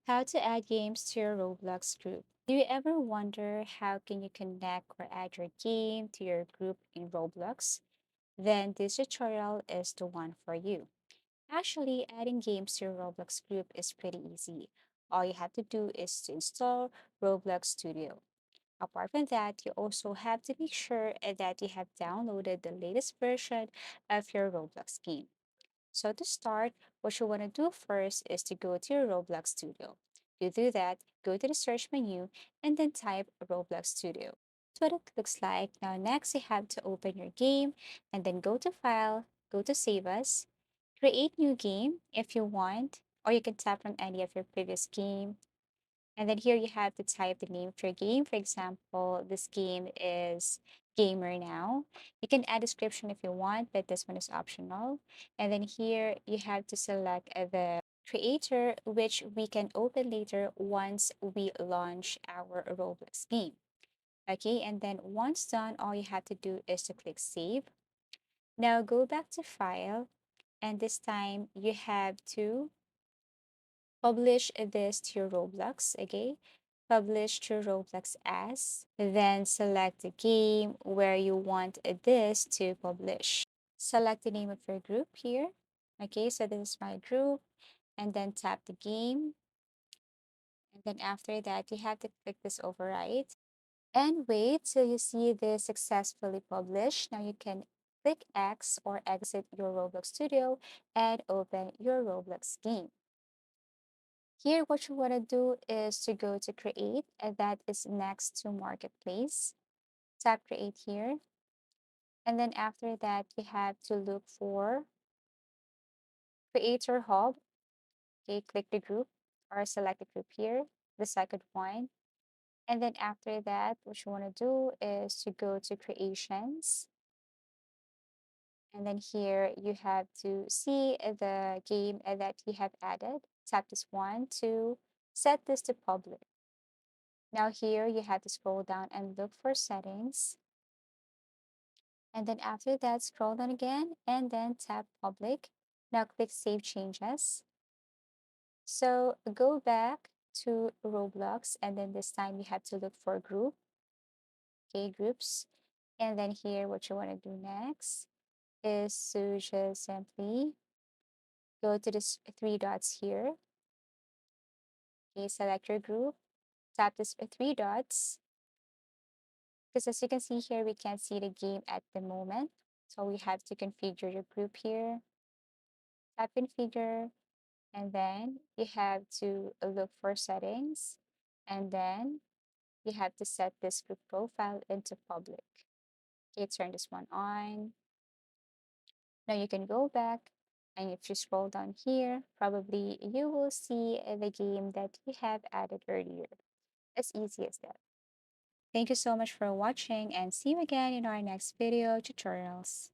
How to add games to your Roblox group. Do you ever wonder how can you connect or add your game to your group in Roblox? Then this tutorial is the one for you. Actually, adding games to your Roblox group is pretty easy. All you have to do is to install Roblox Studio. Apart from that, you also have to make sure that you have downloaded the latest version of your Roblox game. So to start, what you want to do first is to go to your Roblox Studio. To do that, go to the search menu and then type Roblox Studio. That's what it looks like. Now next you have to open your game and then go to File, go to Save As, create new game if you want, or you can tap from any of your previous game. And then here you have to type the name of your game. For example, this game is Gamer Now. You can add description if you want, but this one is optional. And then here you have to select the creator, which we can open later once we launch our Roblox game. Okay, and then once done, all you have to do is to click Save. Now go back to File, and this time you have to publish this to your Roblox, okay? Publish to Roblox as, then select the game where you want this to publish. Select the name of your group here. Okay, so this is my group, and then tap the game. And then after that, you have to click this override and wait till you see this successfully published. Now you can click X or exit your Roblox Studio and open your Roblox game. Here, what you want to do is to go to create, and that is next to marketplace. Tap create here. And then after that, you have to look for creator hub. Okay, click the group or select the group here, the second one. And then after that, what you want to do is to go to creations. And then here you have to see the game that you have added. Tap this one to set this to public. Now here you have to scroll down and look for settings. And then after that, scroll down again and then tap public. Now click save changes. So go back to Roblox and then this time you have to look for group, okay, groups. And then here what you want to do next is to just simply go to this three dots here. Okay, select your group, tap this three dots. Because as you can see here, we can't see the game at the moment. So we have to configure your group here. Tap configure, and then you have to look for settings, and then you have to set this group profile into public. Okay, turn this one on. Now you can go back, and if you scroll down here, probably you will see the game that you have added earlier. As easy as that. Thank you so much for watching and see you again in our next video tutorials.